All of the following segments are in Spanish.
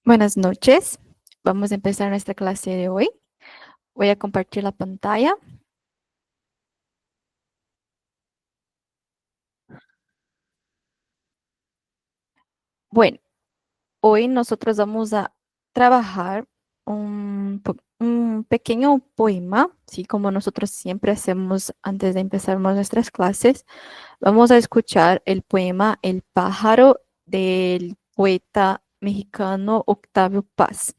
Buenas noches. Vamos a empezar nuestra clase de hoy. Voy a compartir la pantalla. Bueno, hoy nosotros vamos a trabajar un pequeño poema, ¿sí? Como nosotros siempre hacemos antes de empezar nuestras clases. Vamos a escuchar el poema El pájaro del poeta mexicano Octavio Paz.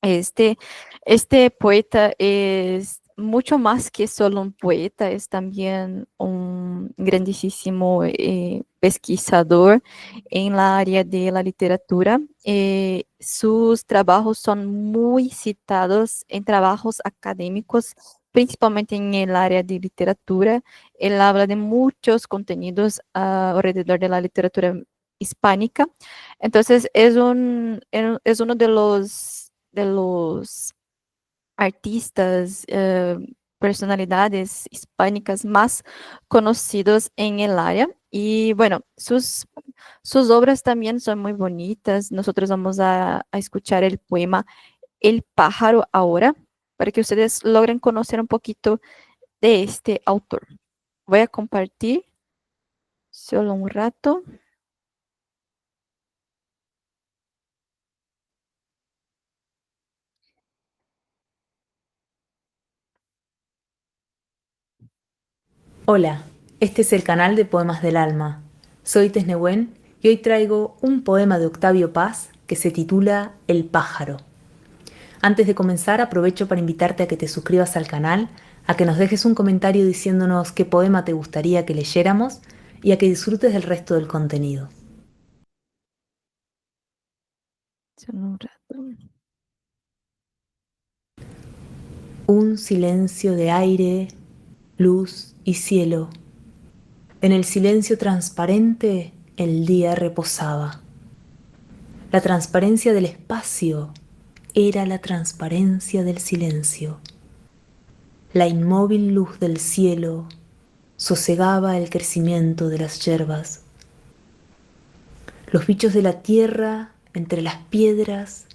Este, este poeta es mucho más que solo un poeta, es también un grandísimo pesquisador en la área de la literatura. Sus trabajos son muy citados en trabajos académicos, principalmente en el área de literatura. Él habla de muchos contenidos alrededor de la literatura hispánica. Entonces, es uno de los artistas, personalidades hispánicas más conocidos en el área. Y bueno, sus obras también son muy bonitas. Nosotros vamos a escuchar el poema El pájaro ahora, para que ustedes logren conocer un poquito de este autor. Voy a compartir solo un rato. Hola, este es el canal de Poemas del Alma. Soy Tesnehuen y hoy traigo un poema de Octavio Paz que se titula El pájaro. Antes de comenzar, aprovecho para invitarte a que te suscribas al canal, a que nos dejes un comentario diciéndonos qué poema te gustaría que leyéramos y a que disfrutes del resto del contenido. Solo un rato. Un silencio de aire, luz y cielo. En el silencio transparente el día reposaba. La transparencia del espacio era la transparencia del silencio. La inmóvil luz del cielo sosegaba el crecimiento de las yerbas. Los bichos de la tierra, entre las piedras,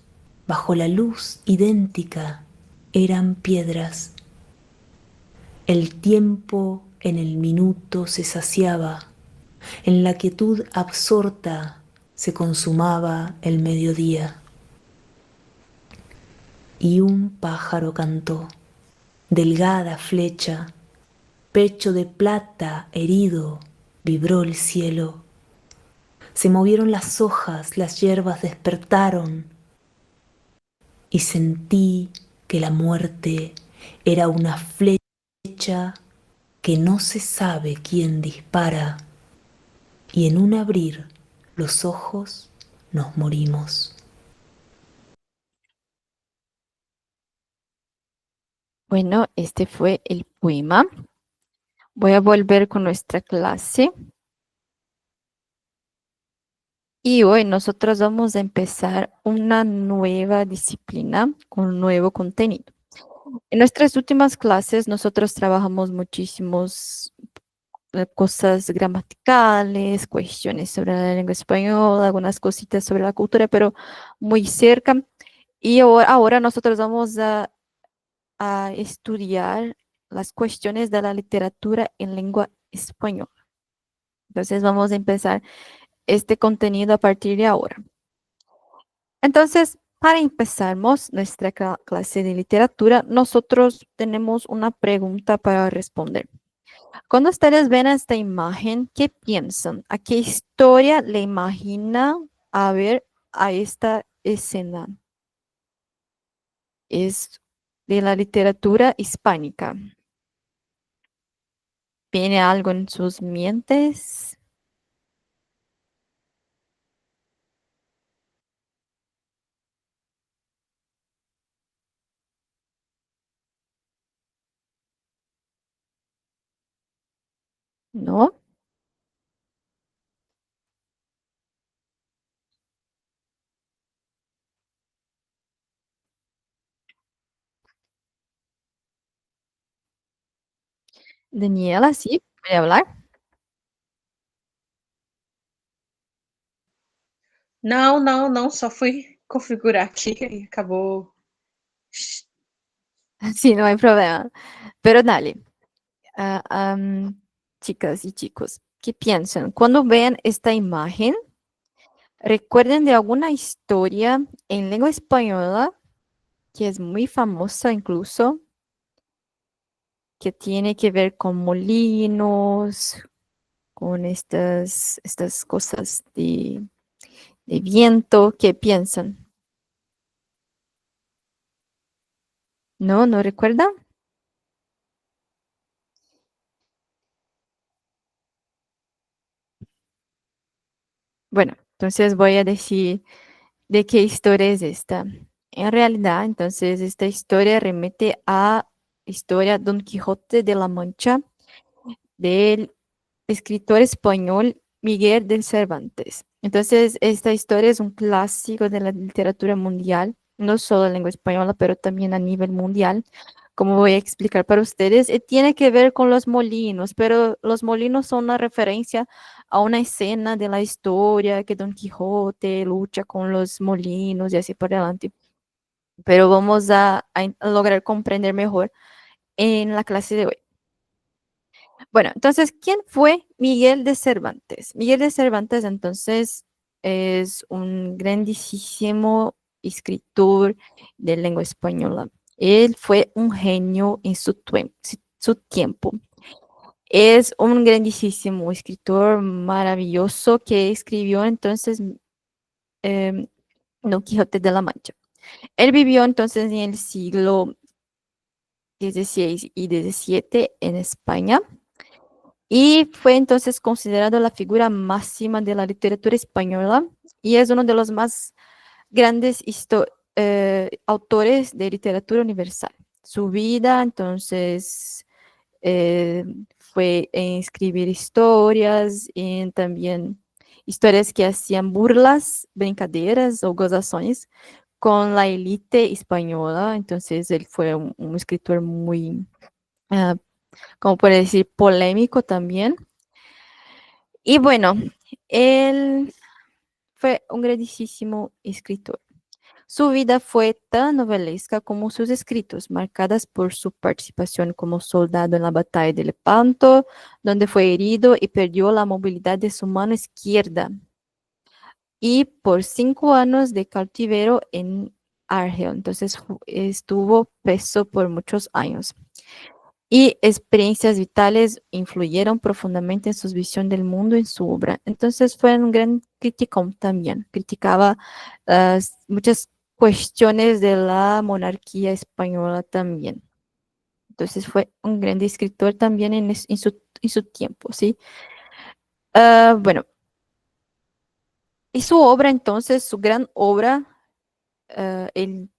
bajo la luz idéntica, eran piedras. El tiempo en el minuto se saciaba, en la quietud absorta se consumaba el mediodía. Y un pájaro cantó, delgada flecha, pecho de plata herido, vibró el cielo. Se movieron las hojas, las hierbas despertaron y sentí que la muerte era una flecha que no se sabe quién dispara y en un abrir los ojos nos morimos. Bueno, este fue el poema. Voy a volver con nuestra clase y hoy nosotros vamos a empezar una nueva disciplina con un nuevo contenido. En nuestras últimas clases nosotros trabajamos muchísimos cosas gramaticales, cuestiones sobre la lengua española, algunas cositas sobre la cultura, pero muy cerca. Y ahora nosotros vamos a estudiar las cuestiones de la literatura en lengua española. Entonces vamos a empezar este contenido a partir de ahora. Entonces, para empezarmos nuestra clase de literatura, nosotros tenemos una pregunta para responder. Cuando ustedes ven esta imagen, ¿qué piensan? ¿A qué historia le imagina a ver a esta escena? Es de la literatura hispánica. ¿Viene algo en sus mentes? ¿No? Daniela, ¿sí? ¿Puede hablar? Não, não, não, só fui configurar aqui e acabou. Sí, no hay problema. Pero dale, ah, chicas y chicos, ¿qué piensan? Cuando vean esta imagen, recuerden de alguna historia en lengua española que es muy famosa incluso, que tiene que ver con molinos, con estas cosas de viento. ¿Qué piensan? ¿No? ¿No recuerdan? Bueno, entonces voy a decir de qué historia es esta. En realidad, entonces, esta historia remite a historia Don Quijote de la Mancha del escritor español Miguel de Cervantes. Entonces, esta historia es un clásico de la literatura mundial, no solo en lengua española, pero también a nivel mundial, como voy a explicar para ustedes. Y tiene que ver con los molinos, pero los molinos son una referencia a una escena de la historia que Don Quijote lucha con los molinos y así por delante. Pero vamos a lograr comprender mejor en la clase de hoy. Bueno, entonces, ¿quién fue Miguel de Cervantes? Miguel de Cervantes, entonces, es un grandísimo escritor de lengua española. Él fue un genio en su tiempo. Es un grandísimo escritor maravilloso que escribió entonces em, Don Quijote de la Mancha. Él vivió entonces en el siglo XVI y XVII en España. Y fue entonces considerado la figura máxima de la literatura española y es uno de los más grandes autores de literatura universal. Su vida entonces eh, fue en escribir historias y también historias que hacían burlas, brincadeiras o gozaciones con la élite española. Entonces él fue un escritor muy, ah, como puede decir, polémico también. Y bueno, él fue un grandísimo escritor. Su vida fue tan novelesca como sus escritos, marcadas por su participación como soldado en la batalla de Lepanto, donde fue herido y perdió la movilidad de su mano izquierda, y por 5 años de cautiverio en Argel. Entonces estuvo preso por muchos años. Y experiencias vitales influyeron profundamente en su visión del mundo y en su obra. Entonces fue un gran crítico también. Criticaba muchas cuestiones de la monarquía española también. Entonces fue un gran escritor también en su tiempo, ¿sí? Bueno, y su obra entonces, su gran obra, el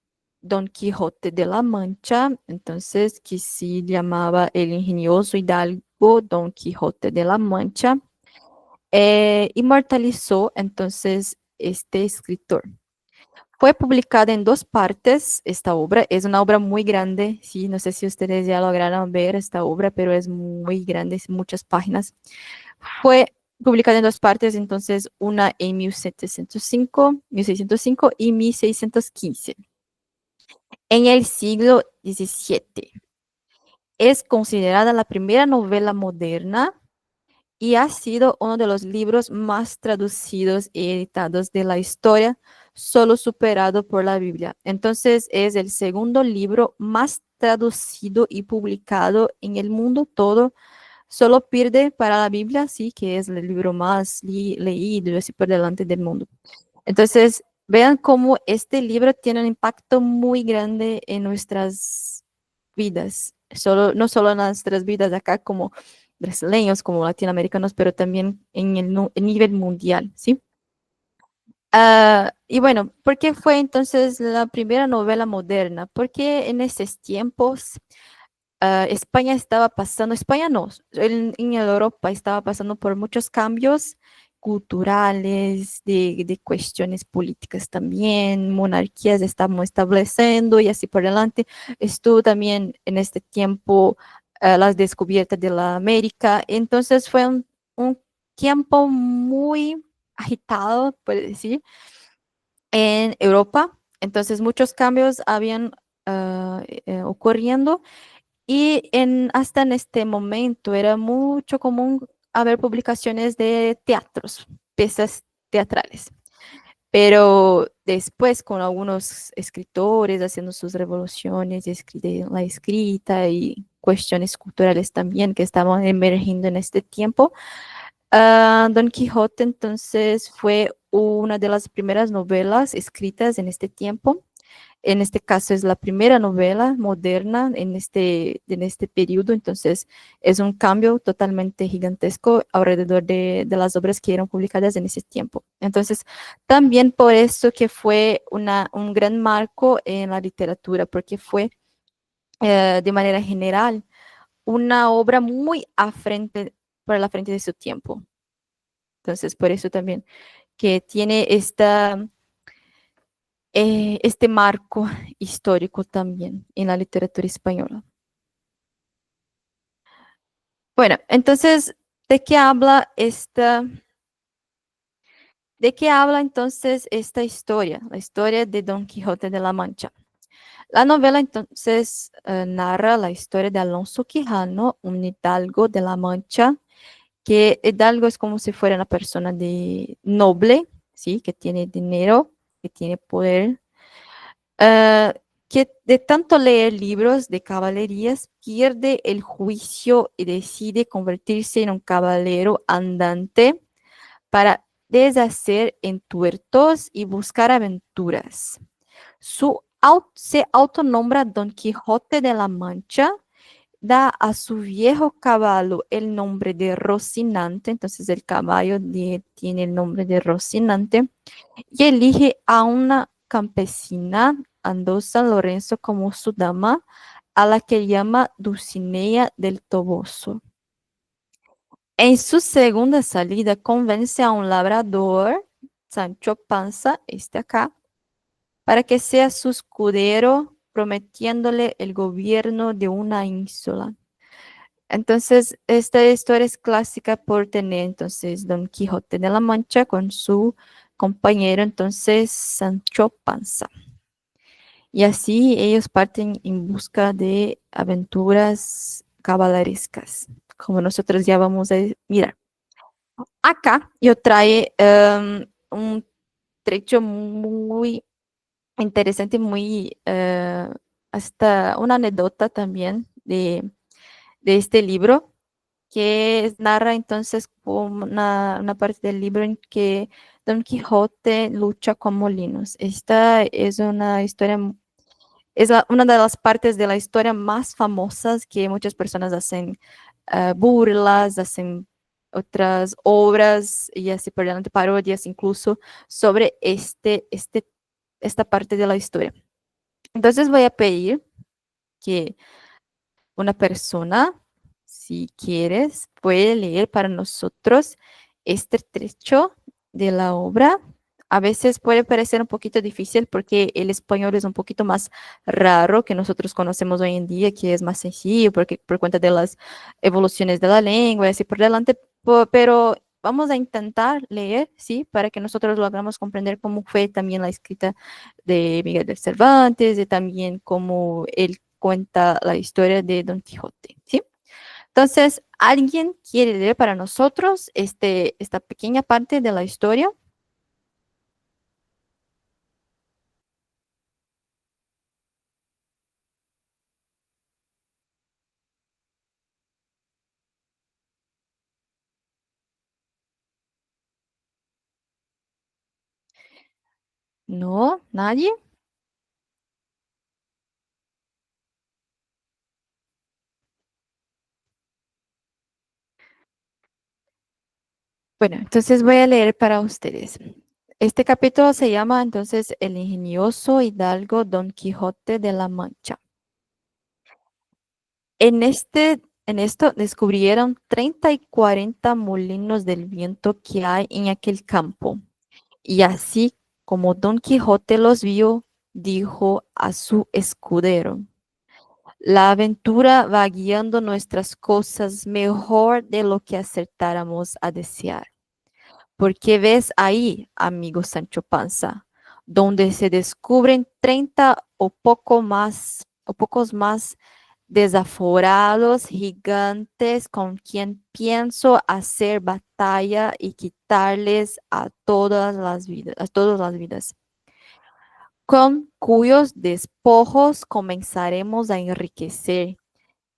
Don Quijote de la Mancha, entonces, que se llamaba El ingenioso hidalgo Don Quijote de la Mancha, inmortalizó entonces este escritor. Fue publicada en 2 partes esta obra, es una obra muy grande, sí, no sé si ustedes ya lograron ver esta obra, pero es muy grande, es muchas páginas. Fue publicada en 2 partes, entonces una en 1605 y 1615 en el siglo XVII. Es considerada la primera novela moderna y ha sido uno de los libros más traducidos y editados de la historia, solo superado por la Biblia. Entonces es el segundo libro más traducido y publicado en el mundo todo. Solo pierde para la Biblia, sí, que es el libro más leído y así por delante del mundo. Entonces, vean cómo este libro tiene un impacto muy grande en nuestras vidas, no solo en nuestras vidas acá como brasileños, como latinoamericanos, pero también en el nivel mundial, ¿sí? Y bueno, ¿por qué fue entonces la primera novela moderna? Porque en esos tiempos España estaba pasando, España no, en Europa estaba pasando por muchos cambios culturales, de cuestiones políticas también, monarquías estaban estableciendo y así por delante. Estuvo también en este tiempo las descubiertas de la América, entonces fue un tiempo muy agitado, puede decir, en Europa. Entonces muchos cambios habían ocurriendo y hasta en este momento era mucho común haber publicaciones de teatros, piezas teatrales. Pero después, con algunos escritores haciendo sus revoluciones de la escrita y cuestiones culturales también que estaban emergiendo en este tiempo, Don Quijote entonces fue una de las primeras novelas escritas en este tiempo. En este caso es la primera novela moderna en este periodo, entonces es un cambio totalmente gigantesco alrededor de las obras que eran publicadas en ese tiempo. Entonces, también por eso que fue un gran marco en la literatura, porque fue de manera general una obra muy por la frente de su tiempo. Entonces, por eso también que tiene este marco histórico también en la literatura española. Bueno, entonces, ¿de qué habla entonces esta historia? La historia de Don Quijote de la Mancha. La novela entonces narra la historia de Alonso Quijano, un hidalgo de la Mancha, que hidalgo es como si fuera una persona de noble, ¿sí? Que tiene dinero, que tiene poder, eh, que de tanto leer libros de caballerías pierde el juicio y decide convertirse en un caballero andante para deshacer entuertos y buscar aventuras. Se autonombra Don Quijote de la Mancha, da a su viejo caballo el nombre de Rocinante, entonces el caballo tiene el nombre de Rocinante, y elige a una campesina, Andosa Lorenzo, como su dama, a la que llama Dulcinea del Toboso. En su segunda salida convence a un labrador, Sancho Panza, este acá, para que sea su escudero, prometiéndole el gobierno de una ínsula. Entonces, esta historia es clásica por tener entonces Don Quijote de la Mancha con su compañero entonces Sancho Panza. Y así ellos parten en busca de aventuras caballerescas, como nosotros ya vamos a mirar. Acá yo trae un trecho muy interesante, muy hasta una anécdota también de este libro que narra entonces una parte del libro en que Don Quijote lucha con molinos. Esta es una historia, una de las partes de la historia más famosas que muchas personas hacen burlas, hacen otras obras y así por delante, parodias incluso sobre esta parte de la historia. Entonces voy a pedir que una persona, si quieres, puede leer para nosotros este trecho de la obra. A veces puede parecer un poquito difícil porque el español es un poquito más raro que nosotros conocemos hoy en día, que es más sencillo porque por cuenta de las evoluciones de la lengua y así por delante, pero vamos a intentar leer, ¿sí? Para que nosotros logramos comprender cómo fue también la escrita de Miguel de Cervantes y también cómo él cuenta la historia de Don Quijote, ¿sí? Entonces, ¿alguien quiere leer para nosotros esta pequeña parte de la historia? No, nadie. Bueno, entonces voy a leer para ustedes. Este capítulo se llama entonces El ingenioso hidalgo Don Quijote de la Mancha. En esto descubrieron 30 y 40 molinos del viento que hay en aquel campo. Y así como Don Quijote los vio, dijo a su escudero: la aventura va guiando nuestras cosas mejor de lo que acertáramos a desear. Porque ves ahí, amigo Sancho Panza, donde se descubren 30 o pocos más desaforados gigantes con quien pienso hacer batalla y quitarles a todas las vidas, con cuyos despojos comenzaremos a enriquecer,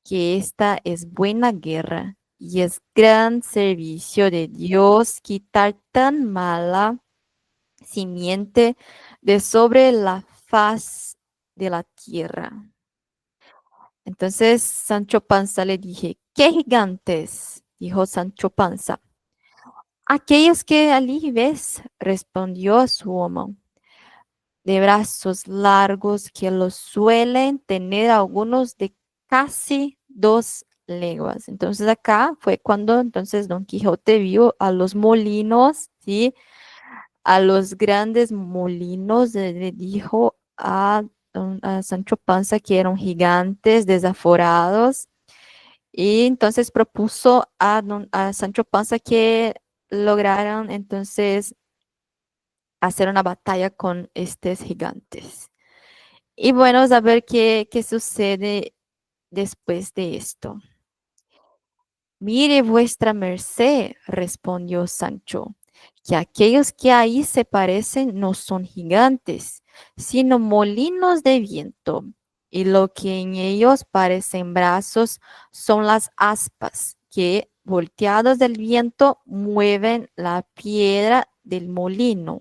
que esta es buena guerra y es gran servicio de Dios quitar tan mala simiente de sobre la faz de la tierra. Entonces Sancho Panza le dije, ¿qué gigantes? Dijo Sancho Panza. Aquellos que allí ves, respondió su amo, de brazos largos que los suelen tener algunos de casi 2 leguas. Entonces acá fue cuando entonces Don Quijote vio a los molinos, ¿sí? A los grandes molinos, le dijo a Sancho Panza que eran gigantes desaforados y entonces propuso a Sancho Panza que lograran entonces hacer una batalla con estos gigantes. Y bueno, a ver qué sucede después de esto. Mire vuestra merced, respondió Sancho, que aquellos que ahí se parecen no son gigantes, sino molinos de viento, y lo que en ellos parecen brazos son las aspas, que, volteados del viento, mueven la piedra del molino.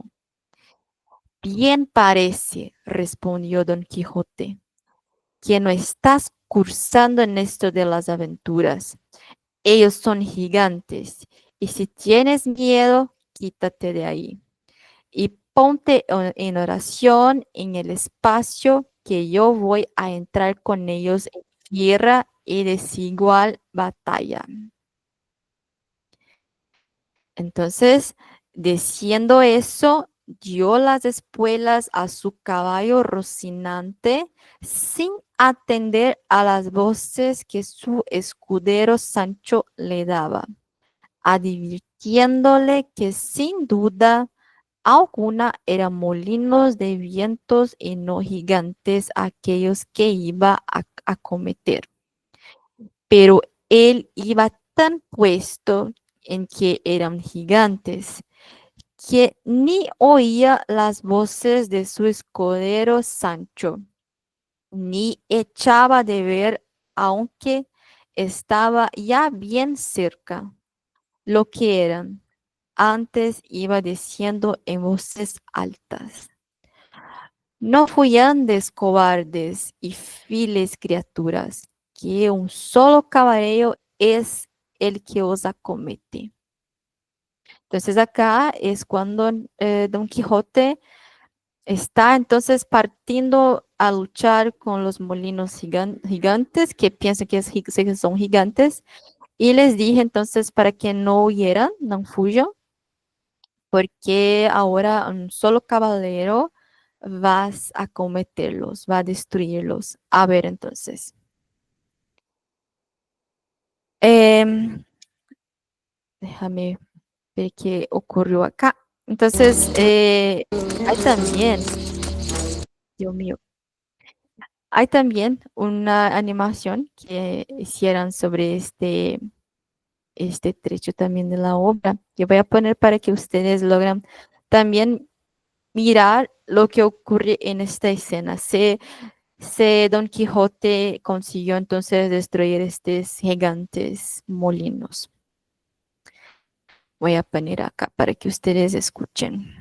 Bien parece, respondió Don Quijote, que no estás cursando en esto de las aventuras. Ellos son gigantes, y si tienes miedo, quítate de ahí y ponte en oración en el espacio que yo voy a entrar con ellos en tierra y desigual batalla. Entonces, diciendo eso, dio las espuelas a su caballo Rocinante sin atender a las voces que su escudero Sancho le daba, advirtiéndole que sin duda alguna eran molinos de vientos y no gigantes aquellos que iba a acometer. Pero él iba tan puesto en que eran gigantes, que ni oía las voces de su escudero Sancho, ni echaba de ver, aunque estaba ya bien cerca, lo que eran. Antes iba diciendo en voces altas: no fuyandes cobardes y files criaturas, que un solo caballero es el que os acomete. Entonces acá es cuando Don Quijote está entonces partiendo a luchar con los molinos gigantes, que piensan que son gigantes, y les dije entonces para que no huyeran, no fuyan, porque ahora un solo caballero vas a cometerlos, va a destruirlos. A ver, entonces. Em, Déjame ver qué ocurrió acá. Entonces, hay también, Dios mío, hay también una animación que hicieron sobre este trecho también de la obra, que voy a poner para que ustedes logren también mirar lo que ocurre en esta escena. Don Quijote consiguió entonces destruir estos gigantes molinos. Voy a poner acá para que ustedes escuchen.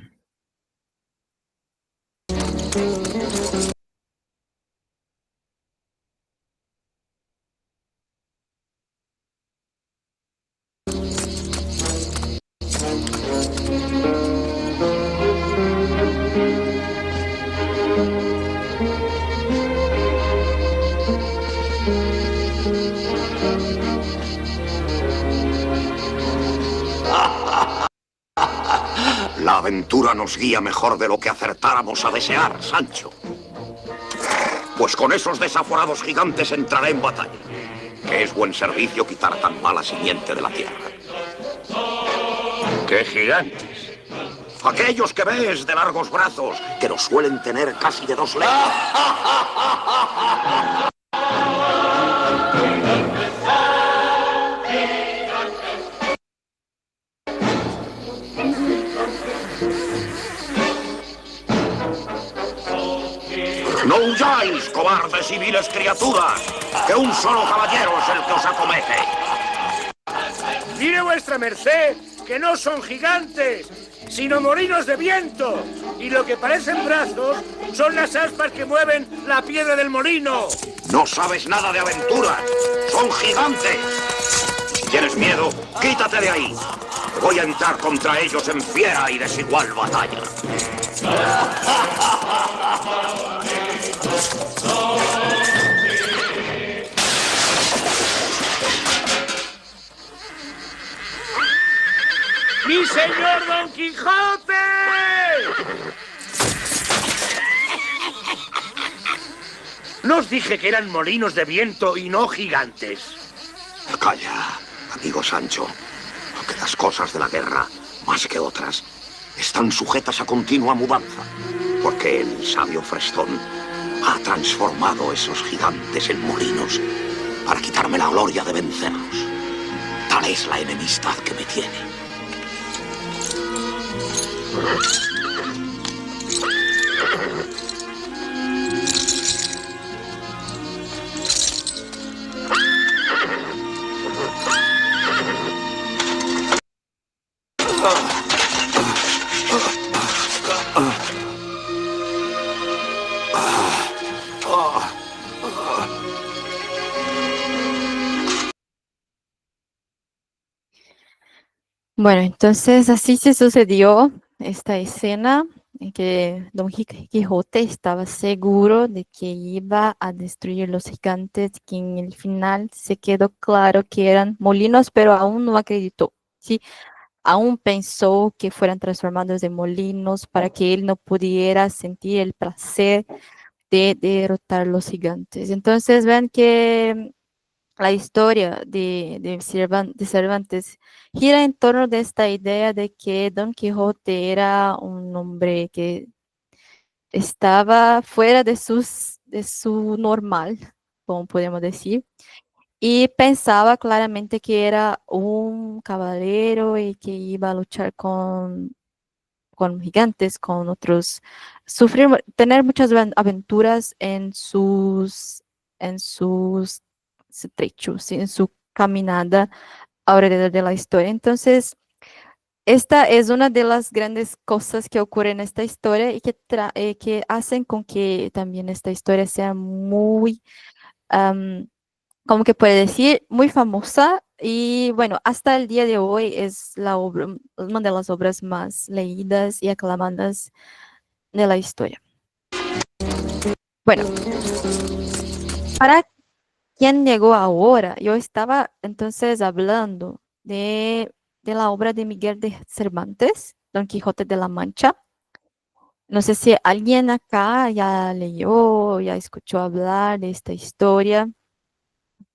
La aventura nos guía mejor de lo que acertáramos a desear, Sancho. Pues con esos desaforados gigantes entraré en batalla, que es buen servicio quitar tan mala simiente de la tierra. ¿Qué gigantes? Aquellos que ves de largos brazos, que los suelen tener casi de 2 leguas. ¡No huyáis, cobardes y viles criaturas! ¡Que un solo caballero es el que os acomete! Mire vuestra merced, que no son gigantes, sino molinos de viento. Y lo que parecen brazos son las aspas que mueven la piedra del molino. No sabes nada de aventuras. ¡Son gigantes! Si tienes miedo, quítate de ahí. Voy a entrar contra ellos en fiera y desigual batalla. ¡Mi señor Don Quijote! No os dije que eran molinos de viento y no gigantes. Calla, amigo Sancho, que las cosas de la guerra, más que otras, están sujetas a continua mudanza, porque el sabio Frestón ha transformado esos gigantes en molinos para quitarme la gloria de vencerlos. Tal es la enemistad que me tiene. Bueno, entonces así se sucedió esta escena en que Don Quijote estaba seguro de que iba a destruir los gigantes, que en el final se quedó claro que eran molinos, pero aún no acreditó, ¿sí? Aún pensó que fueran transformados en molinos para que él no pudiera sentir el placer de derrotar los gigantes. Entonces ven que la historia de Cervantes gira en torno de esta idea de que Don Quijote era un hombre que estaba fuera de su normal, como podemos decir, y pensaba claramente que era un caballero y que iba a luchar con gigantes, con otros, tener muchas aventuras en sus trechos, en su caminada alrededor de la historia. Entonces, esta es una de las grandes cosas que ocurren en esta historia y que hacen con que también esta historia sea muy, como que puede decir, muy famosa. Y bueno, hasta el día de hoy es una de las obras más leídas y aclamadas de la historia. Bueno, para quien llegó ahora, yo estaba entonces hablando de la obra de Miguel de Cervantes, Don Quijote de la Mancha. No sé si alguien acá ya leyó, ya escuchó hablar de esta historia.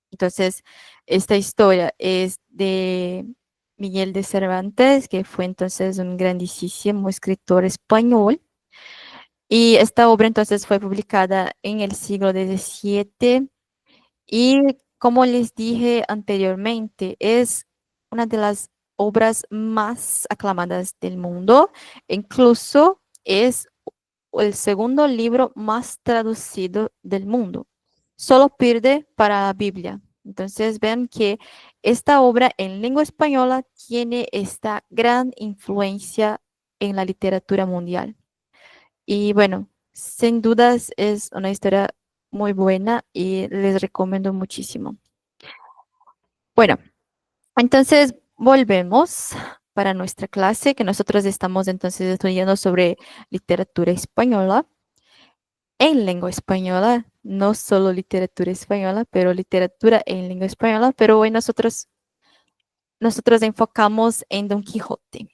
Entonces, esta historia es de Miguel de Cervantes, que fue entonces un grandísimo escritor español. Y esta obra entonces fue publicada en el siglo XVII y como les dije anteriormente, es una de las obras más aclamadas del mundo. Incluso es el segundo libro más traducido del mundo. Solo pierde para la Biblia. Entonces ven que esta obra en lengua española tiene esta gran influencia en la literatura mundial. Y bueno, sin dudas es una historia muy buena y les recomiendo muchísimo. Bueno, entonces volvemos para nuestra clase, que nosotros estamos entonces estudiando sobre literatura española en lengua española, no solo literatura española, pero literatura en lengua española, pero hoy nosotros enfocamos en Don Quijote.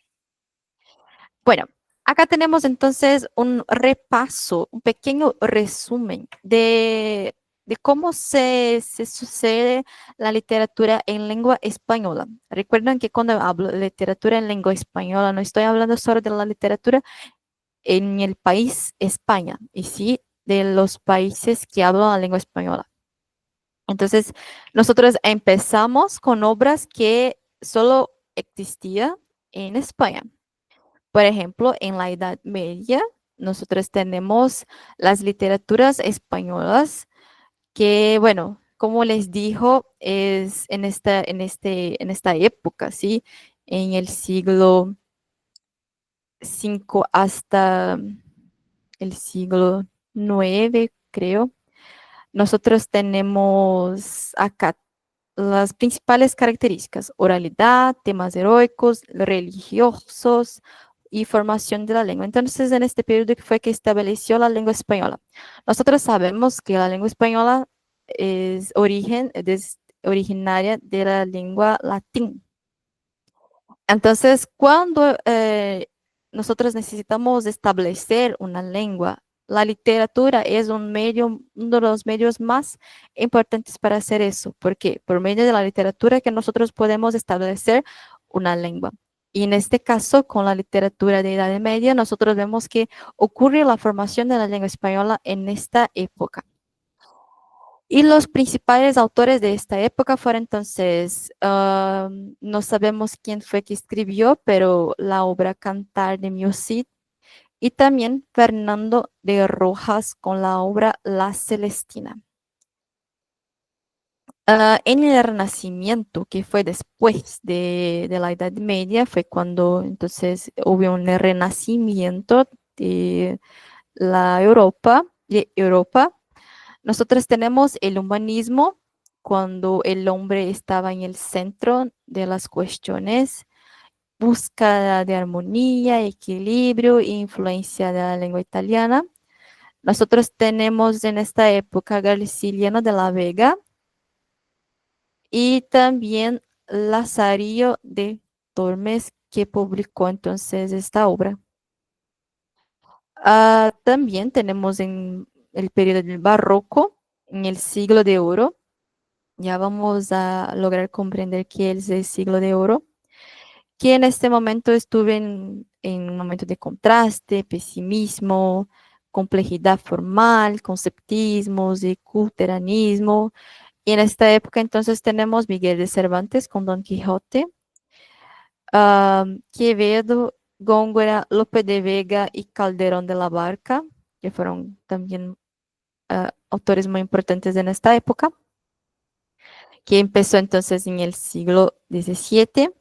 Bueno, acá tenemos entonces un repaso, un pequeño resumen de de cómo se sucede la literatura en lengua española. Recuerden que cuando hablo de literatura en lengua española, no estoy hablando solo de la literatura en el país España, y sí de los países que hablan la lengua española. Entonces, nosotros empezamos con obras que solo existían en España. Por ejemplo, en la Edad Media, nosotros tenemos las literaturas españolas que, bueno, como les dijo, es en esta época, ¿sí? En el siglo V hasta el siglo IX, creo. Nosotros tenemos acá las principales características: oralidad, temas heroicos, religiosos y formación de la lengua. Entonces, en este periodo fue que estableció la lengua española. Nosotros sabemos que la lengua española es originaria de la lengua latín. Entonces, cuando nosotros necesitamos establecer una lengua, la literatura es un medio, uno de los medios más importantes para hacer eso. Porque por medio de la literatura que nosotros podemos establecer una lengua. Y en este caso, con la literatura de Edad Media, nosotros vemos que ocurre la formación de la lengua española en esta época. Y los principales autores de esta época fueron entonces, no sabemos quién fue que escribió, pero la obra Cantar de Miosit, y también Fernando de Rojas con la obra La Celestina. En el Renacimiento, que fue después de la Edad Media, fue cuando entonces hubo un renacimiento de la Europa. Nosotros tenemos el humanismo, cuando el hombre estaba en el centro de las cuestiones, búsqueda de armonía, equilibrio e influencia de la lengua italiana. Nosotros tenemos en esta época Garciliano de la Vega y también Lazarillo de Tormes, que publicó entonces esta obra. También tenemos en el periodo del Barroco, en el Siglo de Oro. Ya vamos a lograr comprender qué es el Siglo de Oro, que en este momento estuve en un momento de contraste, pesimismo, complejidad formal, conceptismos y culteranismo. Y en esta época entonces tenemos Miguel de Cervantes con Don Quijote, Quevedo, Góngora, Lope de Vega y Calderón de la Barca, que fueron también autores muy importantes en esta época, que empezó entonces en el siglo XVII.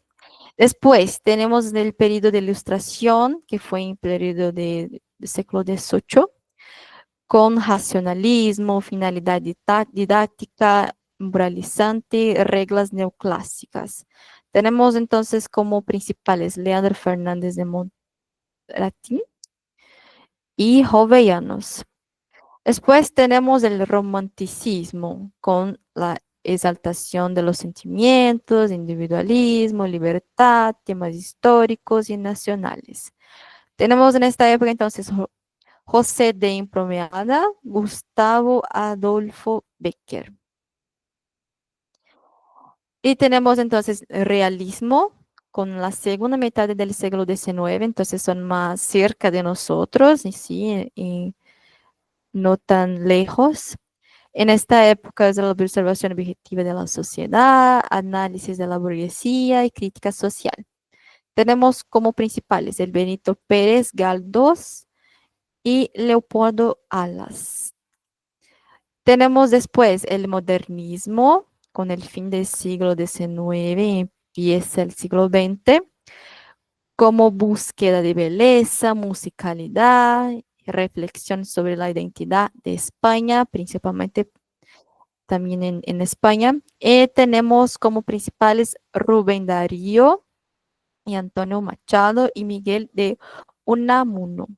Después tenemos el periodo de Ilustración, que fue en el periodo del siglo XVIII, con racionalismo, finalidad didáctica, moralizante, reglas neoclásicas. Tenemos entonces como principales Leandro Fernández de Moratín y Jovellanos. Después tenemos el romanticismo, con la exaltación de los sentimientos, individualismo, libertad, temas históricos y nacionales. Tenemos en esta época entonces José de Impromeada, Gustavo Adolfo Becker. Y tenemos entonces realismo con la segunda mitad del siglo XIX, entonces son más cerca de nosotros y sí, y no tan lejos. En esta época es la observación objetiva de la sociedad, análisis de la burguesía y crítica social. Tenemos como principales el Benito Pérez Galdós y Leopoldo Alas. Tenemos después el modernismo, con el fin del siglo XIX, empieza el siglo XX, como búsqueda de belleza, musicalidad, reflexión sobre la identidad de España, principalmente también en España. Tenemos como principales Rubén Darío y Antonio Machado y Miguel de Unamuno.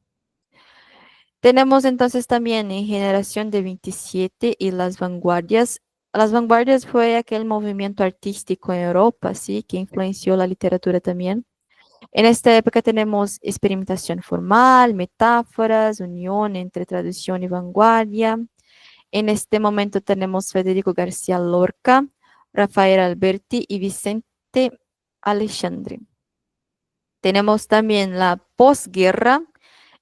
Tenemos entonces también en Generación de 27 y Las Vanguardias. Las Vanguardias fue aquel movimiento artístico en Europa, ¿sí? Que influenció la literatura también. En esta época tenemos experimentación formal, metáforas, unión entre tradición y vanguardia. En este momento tenemos Federico García Lorca, Rafael Alberti y Vicente Aleixandre. Tenemos también la posguerra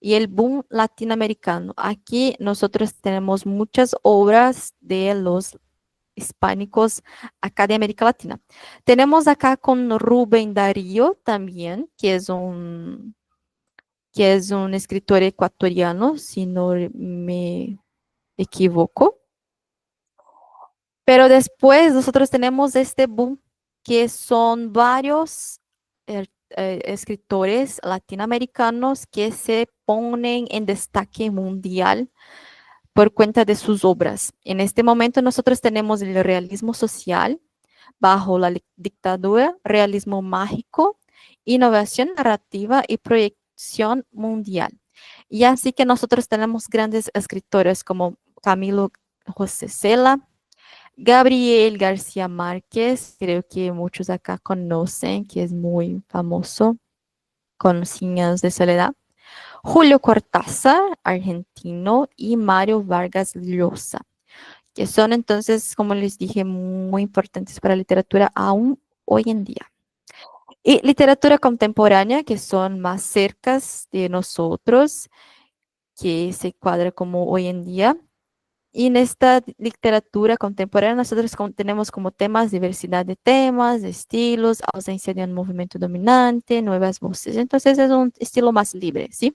y el boom latinoamericano. Aquí nosotros tenemos muchas obras de los hispánicos acá de América Latina. Tenemos acá con Rubén Darío también, que es un escritor ecuatoriano, si no me equivoco. Pero después nosotros tenemos este boom, que son varios escritores latinoamericanos que se ponen en destaque mundial por cuenta de sus obras. En este momento nosotros tenemos el realismo social bajo la dictadura, realismo mágico, innovación narrativa y proyección mundial. Y así que nosotros tenemos grandes escritores como Camilo José Cela, Gabriel García Márquez, creo que muchos acá conocen, que es muy famoso, con 100 años de soledad. Julio Cortázar, argentino, y Mario Vargas Llosa, que son entonces, como les dije, muy importantes para la literatura aún hoy en día. Y literatura contemporánea, que son más cercas de nosotros, que se cuadra como hoy en día. Y en esta literatura contemporánea nosotros tenemos como temas diversidad de temas, de estilos, ausencia de un movimiento dominante, nuevas voces. Entonces es un estilo más libre, ¿sí?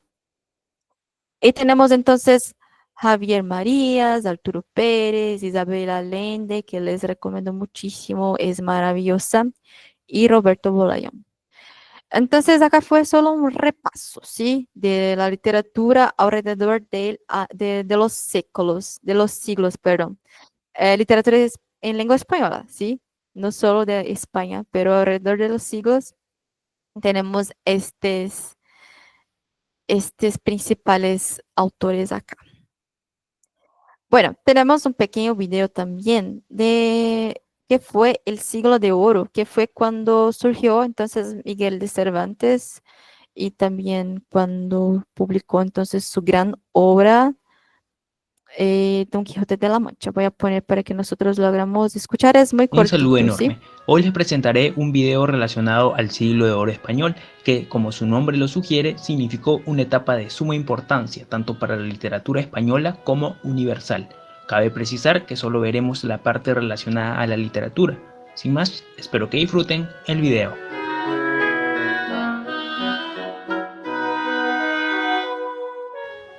Y tenemos entonces Javier Marías, Arturo Pérez, Isabel Allende, que les recomiendo muchísimo, es maravillosa, y Roberto Bolaño. Entonces acá fue solo un repaso, ¿sí? De la literatura alrededor de los siglos, perdón. Literatura en lengua española, ¿sí? No solo de España, pero alrededor de los siglos tenemos estos principales autores acá. Bueno, tenemos un pequeño video también de qué fue el siglo de oro, que fue cuando surgió entonces Miguel de Cervantes y también cuando publicó entonces su gran obra Don Quijote de la Mancha. Voy a poner para que nosotros logramos escuchar, es muy Un cortito, saludo ¿sí? enorme. Hoy les presentaré un video relacionado al siglo de oro español, que, como su nombre lo sugiere, significó una etapa de suma importancia, tanto para la literatura española como universal. Cabe precisar que solo veremos la parte relacionada a la literatura. Sin más, espero que disfruten el video.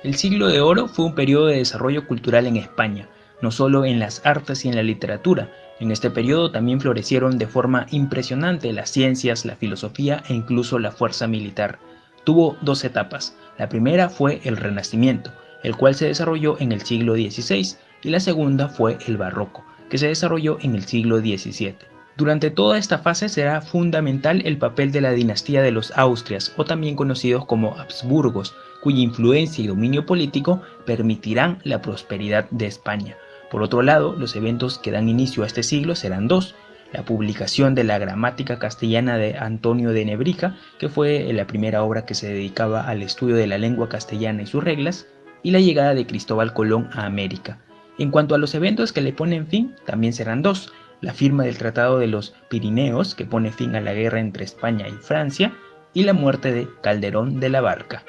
El siglo de oro fue un periodo de desarrollo cultural en España, no solo en las artes y en la literatura. En este periodo también florecieron de forma impresionante las ciencias, la filosofía e incluso la fuerza militar. Tuvo dos etapas. La primera fue el Renacimiento, el cual se desarrolló en el siglo XVI, y la segunda fue el Barroco, que se desarrolló en el siglo XVII. Durante toda esta fase será fundamental el papel de la dinastía de los Austrias, o también conocidos como Habsburgos, cuya influencia y dominio político permitirán la prosperidad de España. Por otro lado, los eventos que dan inicio a este siglo serán dos: la publicación de la Gramática Castellana de Antonio de Nebrija, que fue la primera obra que se dedicaba al estudio de la lengua castellana y sus reglas, y la llegada de Cristóbal Colón a América. En cuanto a los eventos que le ponen fin, también serán dos: la firma del Tratado de los Pirineos, que pone fin a la guerra entre España y Francia, y la muerte de Calderón de la Barca.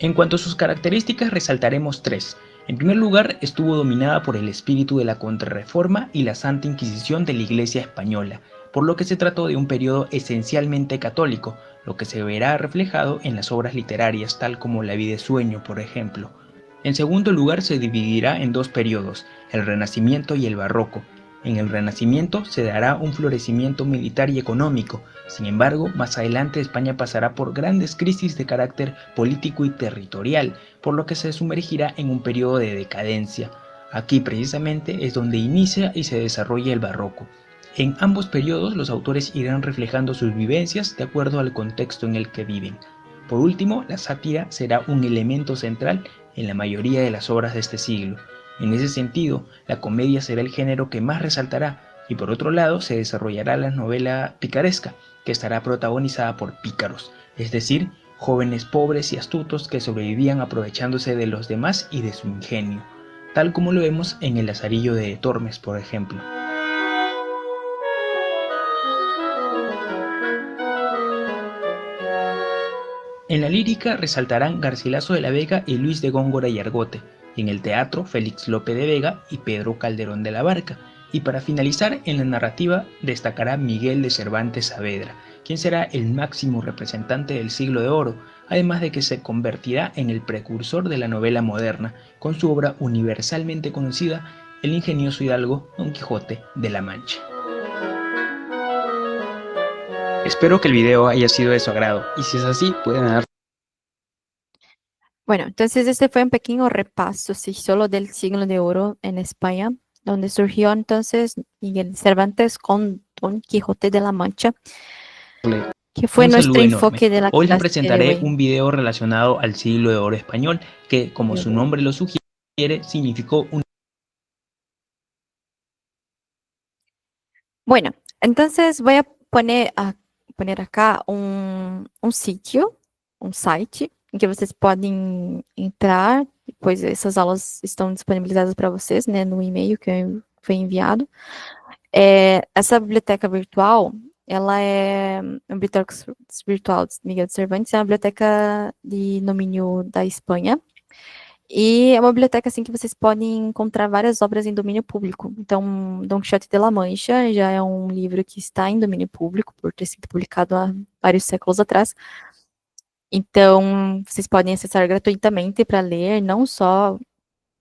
En cuanto a sus características, resaltaremos tres. En primer lugar, estuvo dominada por el espíritu de la Contrarreforma y la Santa Inquisición de la Iglesia española, por lo que se trató de un periodo esencialmente católico, lo que se verá reflejado en las obras literarias tal como La vida es sueño, por ejemplo. En segundo lugar, se dividirá en dos periodos, el Renacimiento y el Barroco. En el Renacimiento se dará un florecimiento militar y económico. Sin embargo, más adelante España pasará por grandes crisis de carácter político y territorial, por lo que se sumergirá en un periodo de decadencia. Aquí precisamente es donde inicia y se desarrolla el Barroco. En ambos periodos los autores irán reflejando sus vivencias de acuerdo al contexto en el que viven. Por último, la sátira será un elemento central en la mayoría de las obras de este siglo. En ese sentido, la comedia será el género que más resaltará, y por otro lado se desarrollará la novela picaresca, que estará protagonizada por pícaros, es decir, jóvenes pobres y astutos que sobrevivían aprovechándose de los demás y de su ingenio, tal como lo vemos en El Lazarillo de Tormes, por ejemplo. En la lírica resaltarán Garcilaso de la Vega y Luis de Góngora y Argote, y en el teatro Félix Lope de Vega y Pedro Calderón de la Barca, y para finalizar en la narrativa destacará Miguel de Cervantes Saavedra, quien será el máximo representante del Siglo de Oro, además de que se convertirá en el precursor de la novela moderna, con su obra universalmente conocida, El ingenioso hidalgo Don Quijote de la Mancha. Espero que el video haya sido de su agrado, y si es así, pueden dar. Bueno, entonces este fue un pequeño repaso, sí, solo del Siglo de Oro en España, donde surgió entonces Miguel Cervantes con Don Quijote de la Mancha, que fue Un nuestro saludo enfoque enorme. de la Hoy les clase de presentaré hoy. un video relacionado al Siglo de Oro español, que, como su nombre lo sugiere, significó un... Bueno, entonces voy a poner acá un sitio, um site, em que vocês podem entrar, depois essas aulas estão disponibilizadas para vocês, né, no e-mail que foi enviado. Essa biblioteca virtual, ela é a biblioteca virtual de Miguel de Cervantes, é uma biblioteca de domínio da Espanha, e é uma biblioteca, assim, que vocês podem encontrar várias obras em domínio público. Então, Don Quixote de la Mancha já é um livro que está em domínio público, por ter sido publicado há vários séculos atrás. Então, vocês podem acessar gratuitamente para ler, não só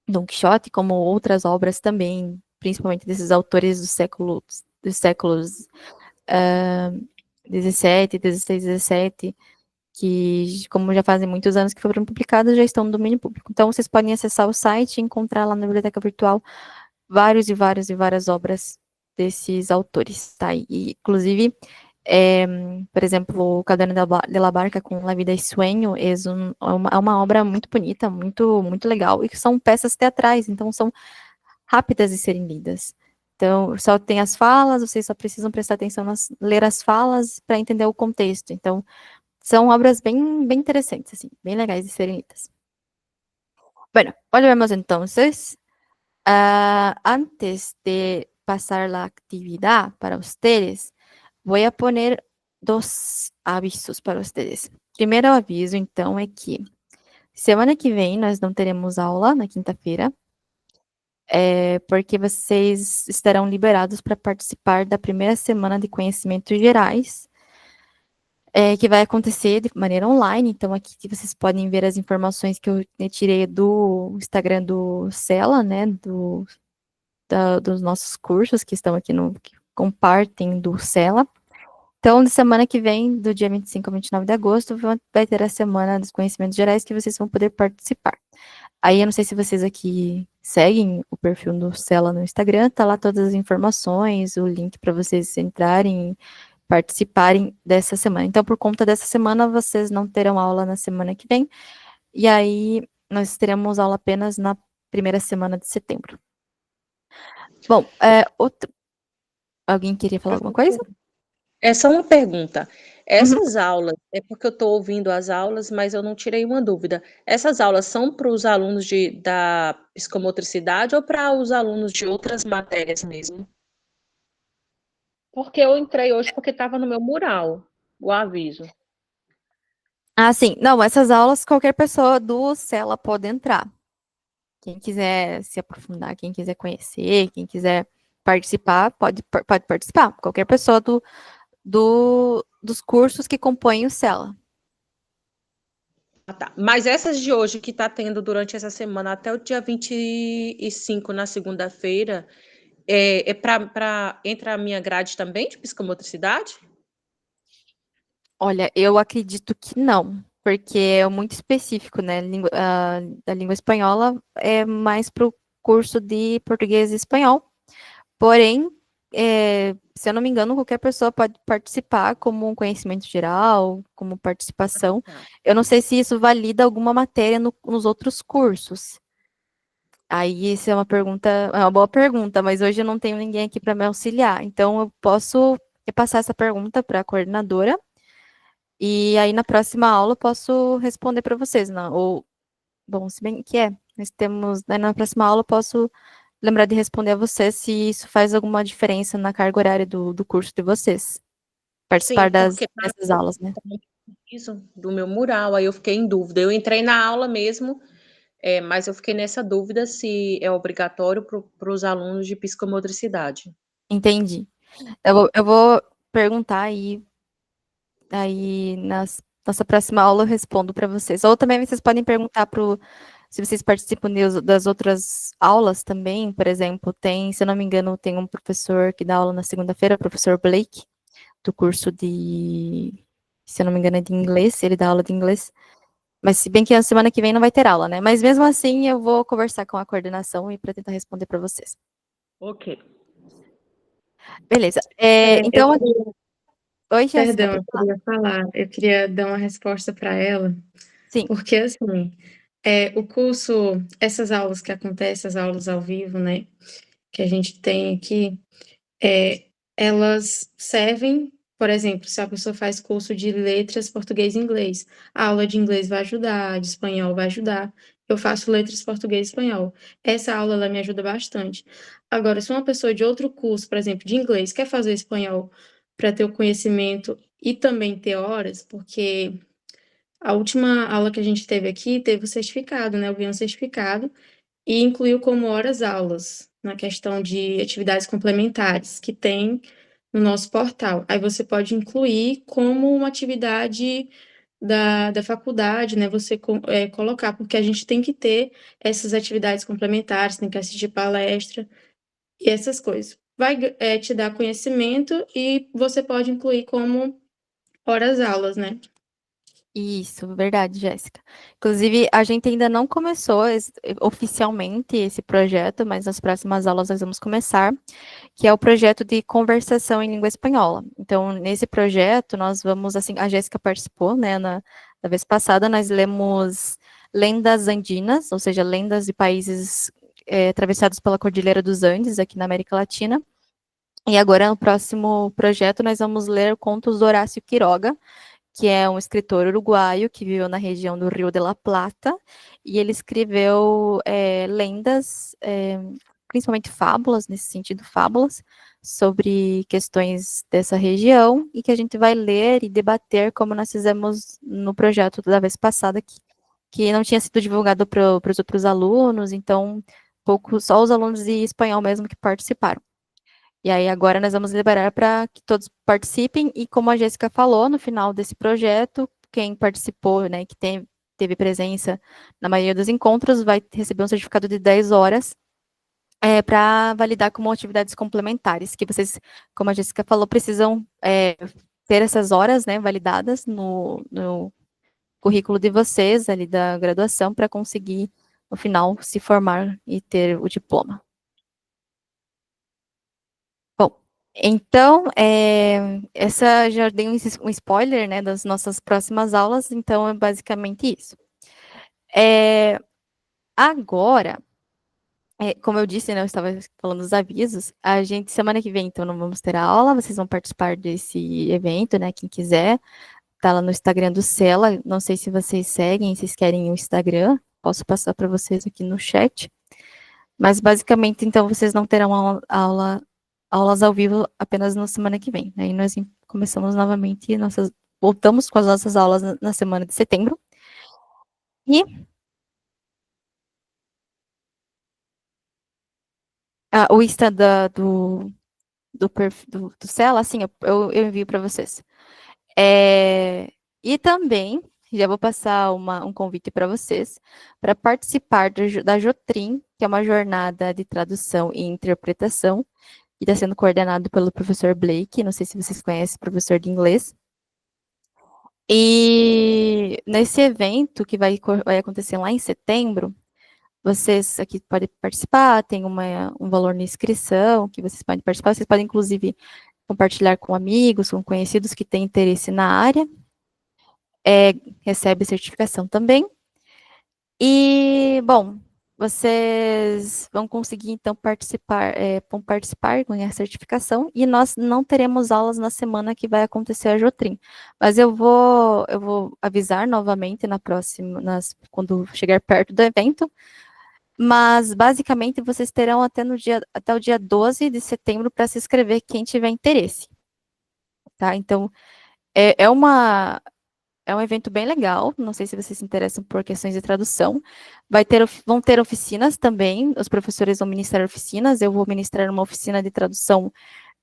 Don Quixote, como outras obras também, principalmente desses autores dos séculos 17, 16, 17, que, como já fazem muitos anos que foram publicados, já estão no domínio público. Então, vocês podem acessar o site e encontrar lá na biblioteca virtual várias obras desses autores, tá? E, inclusive, por exemplo, o Caderno de la Barca com La Vida y Sueño é uma obra muito bonita, muito legal, e que são peças teatrais, então são rápidas de serem lidas. Então, só tem as falas, vocês só precisam prestar atenção ler as falas para entender o contexto. Então, são obras bem interessantes, assim, bem legais de serem lidas. Bueno, volvemos entonces. Antes de pasar la actividad para ustedes, voy a poner dos avisos para ustedes. Primeiro aviso, então, é que semana que vem nós não teremos aula na quinta-feira, porque vocês estarão liberados para participar da primeira semana de conhecimentos gerais, que vai acontecer de maneira online. Então, aqui vocês podem ver as informações que eu tirei do Instagram do Cela, né, dos nossos cursos que estão aqui que compartem do Cela. Então, de semana que vem, do dia 25 ao 29 de agosto, vai ter a semana dos conhecimentos gerais que vocês vão poder participar. Aí, eu não sei se vocês aqui seguem o perfil do Cela no Instagram, tá lá todas as informações, o link para vocês entrarem, participarem dessa semana. Então, por conta dessa semana, vocês não terão aula na semana que vem, e aí nós teremos aula apenas na primeira semana de setembro. Bom, alguém queria falar alguma coisa? É só uma pergunta. Essas aulas, é porque eu estou ouvindo as aulas, mas eu não tirei uma dúvida. Essas aulas são para os alunos da psicomotricidade ou para os alunos de outras matérias mesmo? Porque eu entrei hoje porque estava no meu mural, o aviso. Ah, sim. Não, essas aulas qualquer pessoa do Cela pode entrar. Quem quiser se aprofundar, quem quiser conhecer, quem quiser participar, pode participar. Qualquer pessoa dos cursos que compõem o Cela. Ah, tá. Mas essas de hoje que está tendo durante essa semana até o dia 25, na segunda-feira, entra a minha grade também de psicomotricidade? Olha, eu acredito que não, porque é muito específico, né? Da língua espanhola é mais para o curso de português e espanhol. Porém, se eu não me engano, qualquer pessoa pode participar como um conhecimento geral, como participação. Eu não sei se isso valida alguma matéria nos outros cursos. Aí, isso é uma boa pergunta, mas hoje eu não tenho ninguém aqui para me auxiliar. Então, eu posso repassar essa pergunta para a coordenadora, e aí na próxima aula eu posso responder para vocês, não? Ou, bom, se bem que nós temos, né, na próxima aula eu posso lembrar de responder a vocês se isso faz alguma diferença na carga horária do curso de vocês, Sim, participar porque dessas aulas, né? isso do meu mural, aí eu fiquei em dúvida. Eu entrei na aula mesmo, mas eu fiquei nessa dúvida se é obrigatório para os alunos de psicomotricidade. Entendi. Eu vou perguntar aí nossa próxima aula eu respondo para vocês. Ou também vocês podem perguntar se vocês participam das outras aulas também, por exemplo, se eu não me engano, tem um professor que dá aula na segunda-feira, o professor Blake, do curso se eu não me engano, é de inglês, ele dá aula de inglês. Mas se bem que a semana que vem não vai ter aula, né? Mas mesmo assim, eu vou conversar com a coordenação e para tentar responder para vocês. Ok. Beleza. Eu Então, queria, oi, Jéssica. perdão, eu queria dar uma resposta para ela, Sim. porque assim, o curso, essas aulas que acontecem, as aulas ao vivo, né, que a gente tem aqui, elas servem, por exemplo, se a pessoa faz curso de letras português e inglês, a aula de inglês vai ajudar, de espanhol vai ajudar. Eu faço letras português e espanhol. Essa aula ela me ajuda bastante. Agora, se uma pessoa de outro curso, por exemplo, de inglês, quer fazer espanhol para ter o conhecimento e também ter horas, porque a última aula que a gente teve aqui teve o certificado, né? Eu ganhei um certificado e incluiu como horas aulas na questão de atividades complementares que tem no nosso portal. Aí você pode incluir como uma atividade da faculdade, né? Você colocar, porque a gente tem que ter essas atividades complementares, tem que assistir palestra e essas coisas. Vai te dar conhecimento e você pode incluir como horas aulas, né? Isso, verdade, Jéssica. Inclusive, a gente ainda não começou oficialmente esse projeto, mas nas próximas aulas nós vamos começar, que é o projeto de conversação em língua espanhola. Então, nesse projeto, nós vamos, assim, a Jéssica participou, né, na vez passada, nós lemos lendas andinas, ou seja, lendas de países atravessados pela Cordilheira dos Andes, aqui na América Latina. E agora, no próximo projeto, nós vamos ler contos do Horácio Quiroga, que é um escritor uruguaio que viveu na região do Rio de la Plata, e ele escreveu lendas, principalmente fábulas, nesse sentido, fábulas, sobre questões dessa região, e que a gente vai ler e debater, como nós fizemos no projeto da vez passada, que não tinha sido divulgado para os outros alunos, então, só os alunos de espanhol mesmo que participaram. E aí agora nós vamos liberar para que todos participem, e como a Jéssica falou, no final desse projeto, quem participou, né, que teve presença na maioria dos encontros, vai receber um certificado de 10 horas para validar como atividades complementares, que vocês, como a Jéssica falou, precisam ter essas horas, né, validadas no currículo de vocês, ali da graduação, para conseguir, no final, se formar e ter o diploma. Bom, então, essa já dei um spoiler, né, das nossas próximas aulas, então é basicamente isso. Agora, como eu disse, né, eu estava falando dos avisos, a gente, semana que vem, então, não vamos ter aula, vocês vão participar desse evento, né, quem quiser, tá lá no Instagram do Cela, não sei se vocês seguem, se vocês querem o Instagram, posso passar para vocês aqui no chat, mas basicamente, então, vocês não terão aulas ao vivo apenas na semana que vem. Aí nós começamos novamente, voltamos com as nossas aulas na semana de setembro. E o Insta do Cela, assim, eu envio para vocês. E também, já vou passar um convite para vocês, para participar da Jotrim, que é uma jornada de tradução e interpretação, que está sendo coordenado pelo professor Blake, não sei se vocês conhecem, professor de inglês. E nesse evento, que vai acontecer lá em setembro, vocês aqui podem participar, tem um valor na inscrição, que vocês podem participar, vocês podem, inclusive, compartilhar com amigos, com conhecidos que têm interesse na área, recebe certificação também. E, bom, vocês vão conseguir, então, vão participar, ganhar certificação, e nós não teremos aulas na semana que vai acontecer a Jotrim. Mas eu vou avisar novamente na próxima, quando chegar perto do evento, mas, basicamente, vocês terão até o dia 12 de setembro para se inscrever, quem tiver interesse, tá? Então, é, é uma, é um evento bem legal, não sei se vocês se interessam por questões de tradução. Vão ter oficinas também, os professores vão ministrar oficinas, eu vou ministrar uma oficina de tradução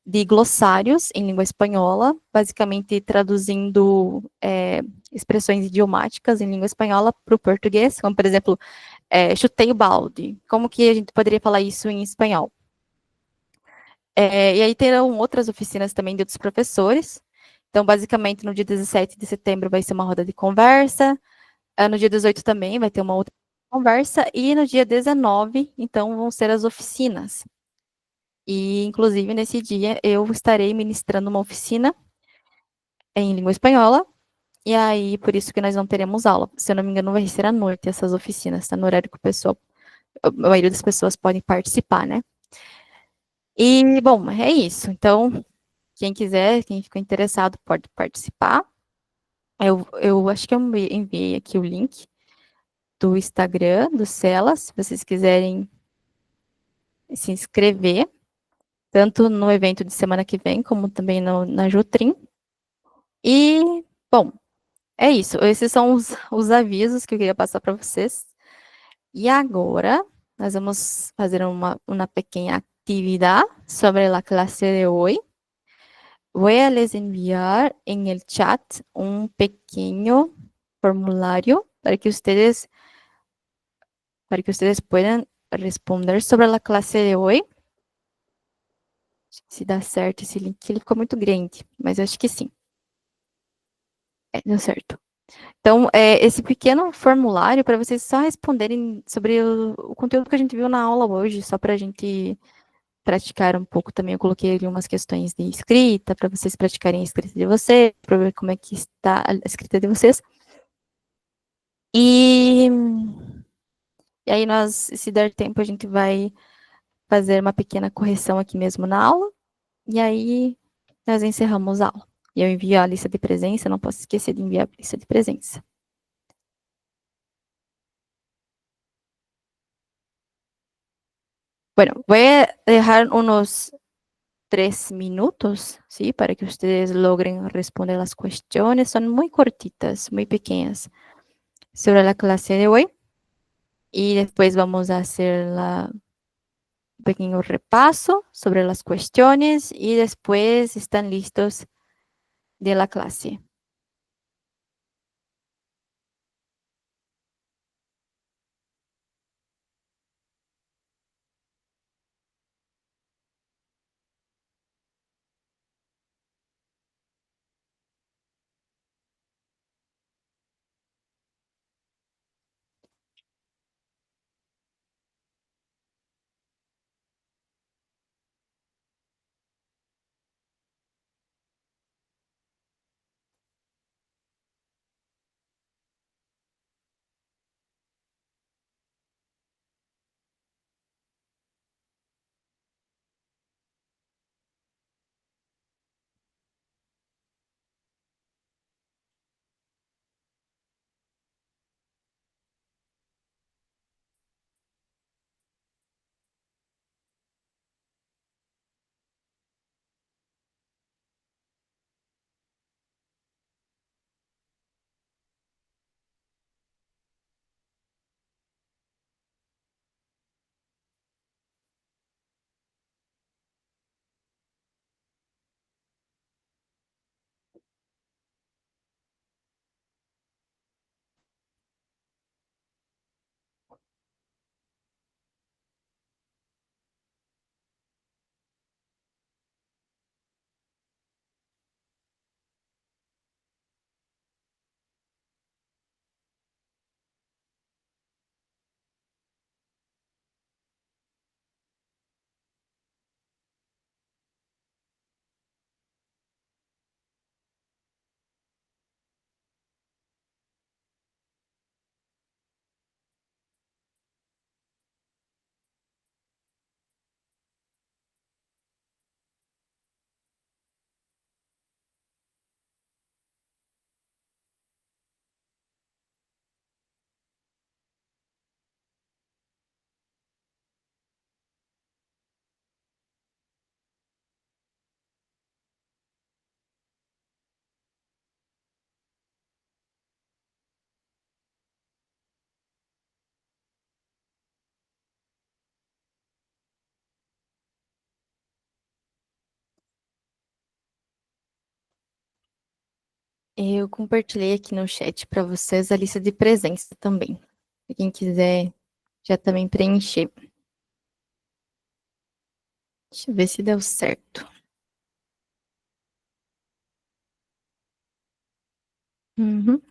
de glossários em língua espanhola, basicamente traduzindo expressões idiomáticas em língua espanhola para o português, como, por exemplo, chutei o balde. Como que a gente poderia falar isso em espanhol? E aí terão outras oficinas também de outros professores. Então, basicamente, no dia 17 de setembro vai ser uma roda de conversa. No dia 18 também vai ter uma outra conversa. E no dia 19, então, vão ser as oficinas. E, inclusive, nesse dia, eu estarei ministrando uma oficina em língua espanhola. E aí, por isso que nós não teremos aula. Se eu não me engano, vai ser à noite essas oficinas, tá? No horário que a maioria das pessoas podem participar, né? E, bom, é isso. Então, quem quiser, quem ficou interessado, pode participar. Eu acho que eu enviei aqui o link do Instagram do Celas, se vocês quiserem se inscrever, tanto no evento de semana que vem, como também na Jutrim. E, bom, é isso. Esses são os avisos que eu queria passar para vocês. E agora, nós vamos fazer uma pequena atividade sobre a classe de hoje. Voy a les enviar en el chat un pequeño formulario para que ustedes puedan responder sobre a classe de hoje. Se dá certo esse link, ele ficou muito grande, mas eu acho que sim. Deu certo. Então, esse pequeno formulário para vocês só responderem sobre o conteúdo que a gente viu na aula hoje, só para a gente praticar um pouco também. Eu coloquei ali umas questões de escrita, para vocês praticarem a escrita de vocês, para ver como é que está a escrita de vocês. E, e aí se der tempo, a gente vai fazer uma pequena correção aqui mesmo na aula, e aí nós encerramos a aula. E eu envio a lista de presença, não posso esquecer de enviar a lista de presença. Bueno, voy a dejar unos 3 minutos, ¿sí? Para que ustedes logren responder las cuestiones. Son muy cortitas, muy pequeñas, sobre la clase de hoy. Y después vamos a hacer un pequeño repaso sobre las cuestiones y después están listos de la clase. Eu compartilhei aqui no chat para vocês a lista de presença também. Para quem quiser já também preencher. Deixa eu ver se deu certo. Uhum.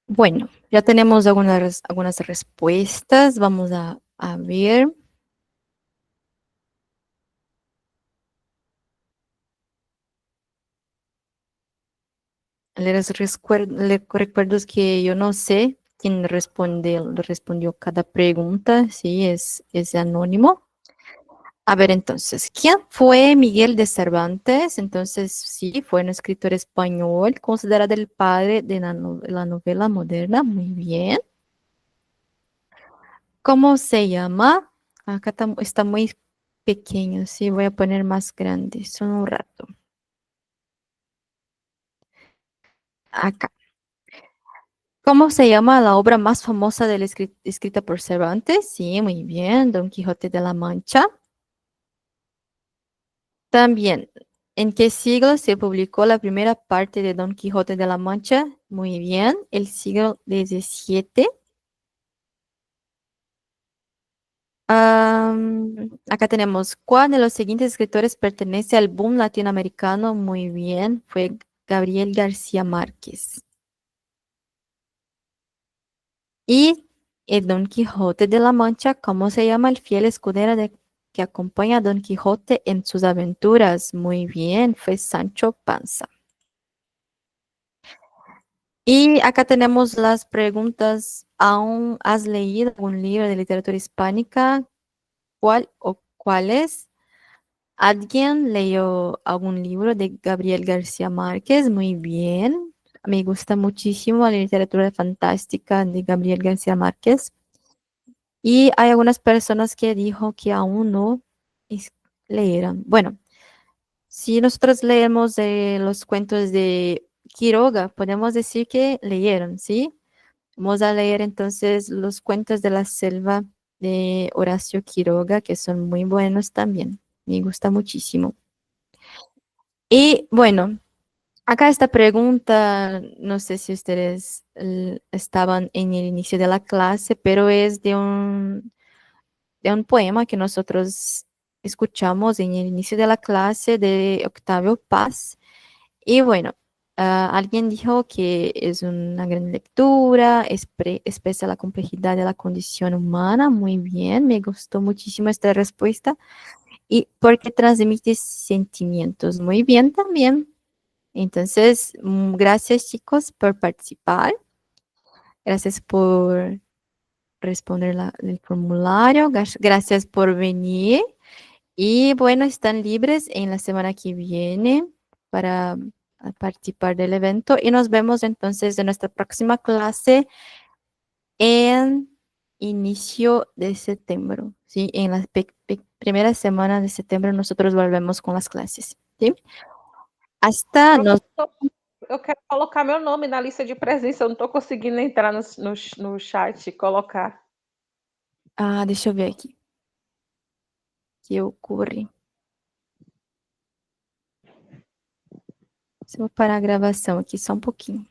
Bueno, ya tenemos algunas respuestas. Vamos a ver. Recuerdo que yo no sé quién respondió cada pregunta, sí, es anónimo. A ver, entonces, ¿quién fue Miguel de Cervantes? Entonces, sí, fue un escritor español, considerado el padre de la novela moderna. Muy bien. ¿Cómo se llama? Acá está muy pequeño, sí, voy a poner más grande, solo un rato. Acá. ¿Cómo se llama la obra más famosa escrita por Cervantes? Sí, muy bien, Don Quijote de la Mancha. También, ¿en qué siglo se publicó la primera parte de Don Quijote de la Mancha? Muy bien, el siglo XVII. Acá tenemos, ¿cuál de los siguientes escritores pertenece al boom latinoamericano? Muy bien, fue Gabriel García Márquez. Y el Don Quijote de la Mancha, ¿cómo se llama el fiel escudero que acompaña a Don Quijote en sus aventuras? Muy bien, fue Sancho Panza. Y acá tenemos las preguntas. ¿Aún has leído algún libro de literatura hispánica? ¿Cuál o cuáles? ¿Alguien leyó algún libro de Gabriel García Márquez? Muy bien. Me gusta muchísimo la literatura fantástica de Gabriel García Márquez. Y hay algunas personas que dijo que aún no es- leyeron. Bueno, si nosotros leemos los cuentos de Quiroga, podemos decir que leyeron, ¿sí? Vamos a leer entonces los cuentos de la selva de Horacio Quiroga, que son muy buenos también. Me gusta muchísimo. Y bueno, acá esta pregunta, no sé si ustedes estaban en el inicio de la clase, pero es de un poema que nosotros escuchamos en el inicio de la clase de Octavio Paz. Y bueno, alguien dijo que es una gran lectura, expresa la complejidad de la condición humana. Muy bien, me gustó muchísimo esta respuesta. Y porque transmite sentimientos. Muy bien también. Entonces, gracias chicos por participar. Gracias por responder el formulario. Gracias por venir. Y bueno, están libres en la semana que viene para participar del evento. Y nos vemos entonces en nuestra próxima clase en inicio de septiembre. ¿Sí? En la primera semana de septiembre nosotros volvemos con las clases. ¿Sí? Hasta nos... Professor, eu quero colocar meu nome na lista de presença, eu não estou conseguindo entrar no chat e colocar. Ah, deixa eu ver aqui. Que ocorre. Se eu parar a gravação aqui só um pouquinho.